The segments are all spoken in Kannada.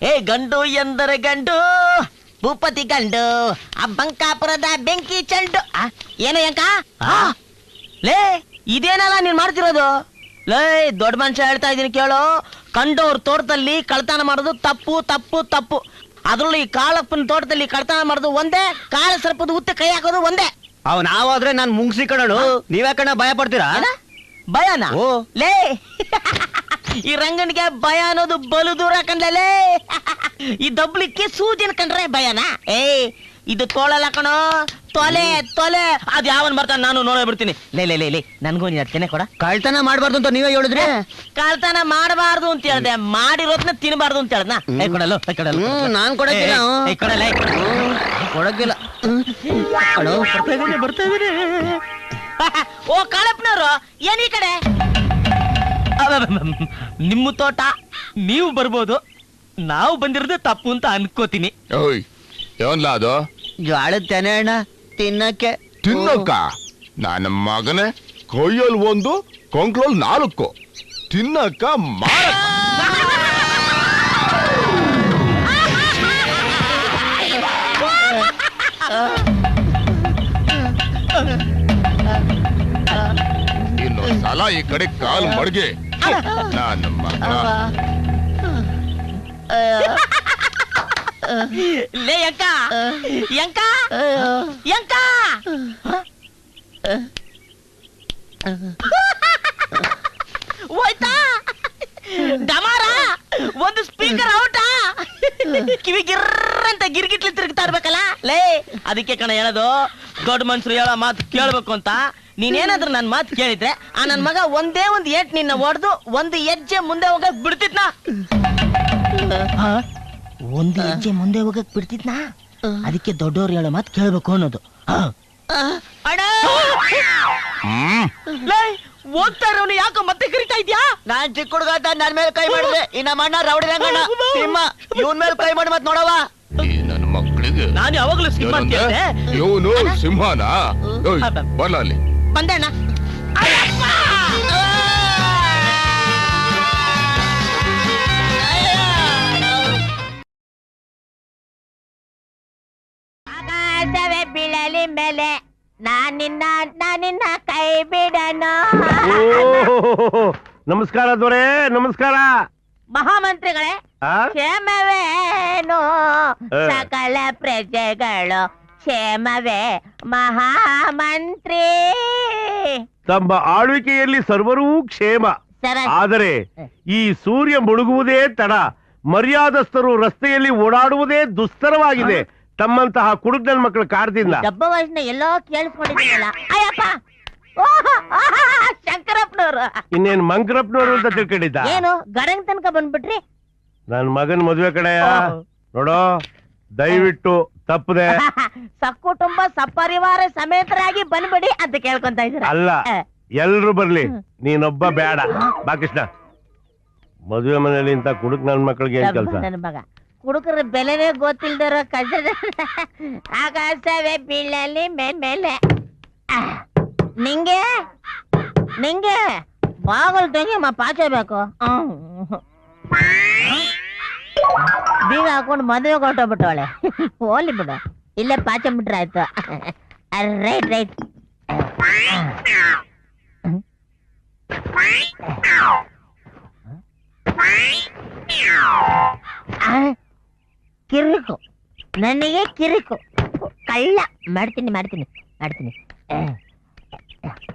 ಏ ಗಂಡು ಎಂದರೆ ಗಂಡು ಭೂಪತಿ ಗಂಡು ಬಂಕಾಪುರದ ಬೆಂಕಿ ಚಂಡು ಏನೋ ಯಂಕ ಲೇ ಇದೇನಲ್ಲ ನೀನ್ ಮಾಡ್ತಿರೋದು ಲೇ ದೊಡ್ಡ ಮನುಷ್ಯ ಹೇಳ್ತಾ ಇದೀನಿ ಕೇಳು ಕಂಡವ್ರ ತೋಟದಲ್ಲಿ ಕಳ್ತನ ಮಾಡೋದು ತಪ್ಪು ತಪ್ಪು ತಪ್ಪು ಅದ್ರಲ್ಲಿ ಈ ಕಾಳಪ್ಪನ ತೋಟದಲ್ಲಿ ಕಳ್ತನ ಮಾಡೋದು ಒಂದೇ ಕಾಳ ಸರ್ಪದ ಉತ್ತೆ ಕೈ ಹಾಕೋದು ಒಂದೇ ಅವ್ ನಾವಾದ್ರೆ ನಾನ್ ಮುಂಗ್ಸಿ ಕಣಳು ನೀವ್ಯಾಕಣ್ಣ ಭಯ ಪಡ್ತೀರಾ ಭಯನ ಲೇ ಈ ರಂಗನಿಗೆ ಭಯ ಅನ್ನೋದು ಬಲು ದೂರ ಕಂಡಲೇ ಈ ದಬ್ಲಿಕ್ಕೆ ಸೂಜಿನ ಕಂಡ್ರೆ ಭಯನಾ ಇದು ತೋಳಲ್ಲ ಕಣೋ ತೊಲೆ ತೊಲೆ ಅದ್ ಯಾವನ್ ಬರ್ತಾನೆ ನಾನು ನೋಡ್ಬಿಡ್ತೀನಿ ಲೇ ಲೇ ಲೇ ಲೇ ನನ್ಗೂ ನೀನ್ ಅಡ್ತೇನೆ ಕೊಡ ಕಳ್ತನ ಮಾಡ್ಬಾರ್ದು ಅಂತ ನೀವೇ ಹೇಳಿದ್ರಿ ಕಳ್ತನ ಮಾಡಬಾರ್ದು ಅಂತ ಹೇಳ್ದೆ ಮಾಡಿರೋದ್ನ ತಿನ್ಬಾರ್ದು ಅಂತ ಹೇಳ್ದ ಕೊಡಲು ನಾನ್ ಕೊಡಕ್ಕಿಲ್ಲ ಕೊಡಲ್ಲ ಕೊಡಕ್ಕಿಲ್ಲ ಬರ್ತಾ ಇದೀನಿ ಓ ಕಾಳಪ್ಪನವ್ರು ಏನ್ ಈ ಕಡೆ ನಿಮ್ಮ ತೋಟ ನೀವು ಬರ್ಬೋದು ನಾವು ಬಂದಿರೋದು ತಪ್ಪು ಅಂತ ಅನ್ಕೋತೀನಿ ಅದು ಜ್ವಾಳದ ತೆನೆ ಅಣ್ಣ ತಿನ್ನಕ್ಕೆ ತಿನ್ನಕ್ಕ ನನ್ನ ಮಗನೇ ಕೈಯಲ್ಲಿ 1 ಕೊಂಕ್ಳಲ್ಲಿ 4 ತಿನ್ನಕ್ಕ ಇನ್ನೊಂದ್ ಸಲ ಈ ಕಡೆ ಕಾಲ್ ಮಡ್ಗೆ ನನ್ನ ಮಗ ಲೇ ಯಂಕ ಯಂಕ ಯಂಕ ಹೋಯ್ತಾ ಡಮಾರ ಒಂದು ಸ್ಪೀಕರ್ ಔಟಾ ಕಿವಿ ಗಿರ್ರಂತ ಗಿರ್ಗಿಟ್ಲಿ ತಿರುಗ್ತಾ ಇರ್ಬೇಕಲ್ಲ ಲೇ ಅದಕ್ಕೆ ಕಣ ಹೇಳೋದು ದೊಡ್ಡ ಮನ್ಸರು ಹೇಳೋ ಮಾತು ಕೇಳ್ಬೇಕು ಅಂತ ನೀನೇನಾದ್ರೂ ನನ್ ಮಾತು ಕೇಳಿದ್ರೆ ಆ ನನ್ ಮಗ ಒಂದೇ ಒಂದು ಏಟ್ ನಿನ್ನ ಹೊಡೆದು ಒಂದು ಹೆಜ್ಜೆ ಮುಂದೆ ಹೋಗಕ್ ಬಿಡ್ತಿದ್ನಾ ಒಂದು ಹೆಜ್ಜೆ ಮುಂದೆ ಹೋಗಕ್ ಬಿಡ್ತಿದ್ನಾ ಅದಕ್ಕೆ ದೊಡ್ಡವ್ರು ಹೇಳೋ ಮಾತು ಕೇಳ್ಬೇಕು ಅನ್ನೋದು ಹೋಗ್ತಾ ಇರೋನು ಯಾಕೋ ಮತ್ತೆ ಕರಿತಾ ಇದ್ಯಾ ನಾನ್ ಚಿಕ್ಕ ಹುಡುಗ ಅಂತ ನನ್ ಮೇಲೆ ಕೈ ಮಾಡಿದೆ ಇನ್ನ ಮಣ್ಣ ರೌಡಿ ರಂಗಣ್ಣ ಸಿಂಹ ಇವನ್ ಮೇಲೆ ಕೈ ಮಾಡಿ ಮತ್ ನೋಡವ ನನ್ನ ಮಕ್ಕಳಿಗೆ ನಾನು ಯಾವಾಗ್ಲೂ ಸಿಂಹ ಅಂತ ಹೇಳಿದೆ ಇವನು ಸಿಂಹನ ಬರಲ್ಲ ಅಲ್ಲಿ ಬಂದಣ್ಣ ಆಕಾಶವೇ ಬೀಳಲಿ ಮೇಲೆ ನಾನಿನ್ನ ಕೈ ಬಿಡನು ನಮಸ್ಕಾರ ದೊರೆ ನಮಸ್ಕಾರ ಮಹಾಮಂತ್ರಿಗಳೇ ಕ್ಷೇಮವೇನು ಸಕಲ ಪ್ರಜೆಗಳು ಕ್ಷೇಮವೇ ಮಹಾಮಂತ್ರಿ ತಮ್ಮ ಆಳ್ವಿಕೆಯಲ್ಲಿ ಸರ್ವರೂ ಕ್ಷೇಮ ಆದರೆ ಈ ಸೂರ್ಯ ಮುಳುಗುವುದೇ ತಡ ಮರ್ಯಾದಸ್ಥರು ರಸ್ತೆಯಲ್ಲಿ ಓಡಾಡುವುದೇ ದುಸ್ತರವಾಗಿದೆ ತಮ್ಮಂತಹ ಕುಡುಕನ ಮಕ್ಕಳ ಕಾರಣದಿಂದ ಡಬ್ಬ ವಯಸ್ಸಿನ ಎಲ್ಲೋ ಕೇಳಿಸ್ಕೊಂಡಿದ್ದೀನಲ್ಲ ಅಯ್ಯಪ್ಪ ಶಂಕರಪ್ಪನವರು ಇನ್ನೇನ್ ಮಂಕರಪ್ಪನವರು ಅಂತ ತಿಳ್ಕೊಂಡಿದ್ದ ಏನು ಗಡಂಗ್ ತನಕ ಬಂದ್ಬಿಟ್ರಿ ನನ್ ಮಗನ್ ಮದ್ವೆ ಕಡೆ ನೋಡೋ ದಯವಿಟ್ಟು ತಪ್ಪದೆ ಸಕ್ಕುಟುಂಬ ಸಪರಿವಾರ ಸಮೇತರಾಗಿ ಬಂದ್ಬಿಡಿ ಅಂತ ಕೇಳ್ಕೊಂತ ಇದ್ದೀರ ಅಲ್ಲ ಎಲ್ರು ಬರ್ಲಿ ನೀನೊಬ್ಬ ಬೇಡ ಬಾ ಕೃಷ್ಣ ಮದುವೆ ಮನೆಯಲ್ಲಿ ಇಂತ ಕುಡುಕ್ ನನ್ ಮಕ್ಕಳಿಗೆ ಏನ್ ಕೆಲಸ ನನ್ನ ಮಗ ಕುಡುಕರ ಬೆಲೆನೇ ಗೊತ್ತಿಲ್ದಿರೋ ಕಸ ಆಕಾಶವೇ ಬೀಳಲಿ ಮೇಲೆ ನಿಂಗೆ ನಿಂಗೆ ಬಾಗಲ್ ತೆಗಿಯಮ್ಮ ಪಾಚಬೇಕು ಬೀಗ ಹಾಕೊಂಡು ಮದುವೆ ಕೊಟ್ಟೋಗ್ಬಿಟ್ಟವಳೆ ಹೋಲಿ ಬಿಡು ಇಲ್ಲೇ ಪಾಚ ಬಿಟ್ರೆ ಆಯ್ತು ರೈಟ್ ರೈಟ್ ಕಿರಿಕು ನನಗೆ ಕಿರಿಕು ಕಳ್ಳ ಮಾಡ್ತೀನಿ ಮಾಡ್ತೀನಿ ಮಾಡ್ತೀನಿ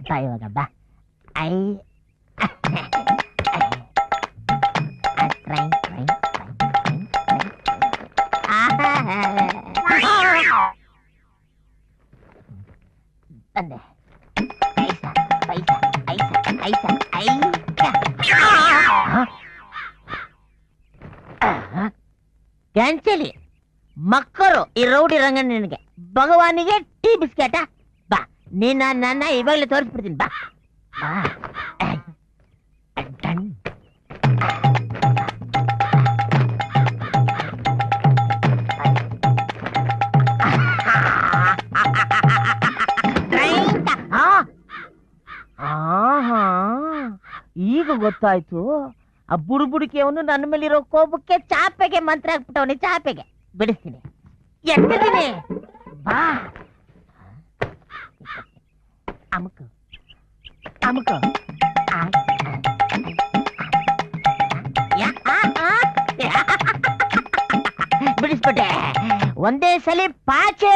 ಬಾ ಇವಾಗ ಬಾ ಐ ಟ್ರೈನ್ ಟ್ರೈನ್ ಬಂದೆ ಐಸಾ ಪೈಸಾ ಐಸಾ ಐಸಾ ಕ್ಯಾನ್ಸಲಿ ಮಕ್ಕಳು ಈ ರೌಡಿ ರಂಗನಿಗೆ ಭಗವಾನಿಗೆ ಟೀ ಬಿಸ್ಕೆಟ ಬಾ ನೀನ ನನ್ನ ಇವಾಗಲೇ ತೋರಿಸ್ಬಿಡ್ತೀನಿ ಬಾ ಈಗ ಗೊತ್ತಾಯ್ತು ಆ ಬುಡುಬುಡುಕಿ ಅವನು ನನ್ನ ಮೇಲಿರೋ ಕೋಪಕ್ಕೆ ಚಾಪೆಗೆ ಮಂತ್ರ ಹಾಕ್ಬಿಟ್ಟವನಿ. ಚಾಪೆಗೆ ಬಿಡಿಸ್ತೀನಿ, ಎತ್ತಿದ್ದೀನಿ. ಬಾ ಅಮುಕು ಅಮುಕು. ಬಿಡಿಸ್ಬಿಟ್ಟೆ ಒಂದೇ ಸಲಿ ಪಾಚೆ.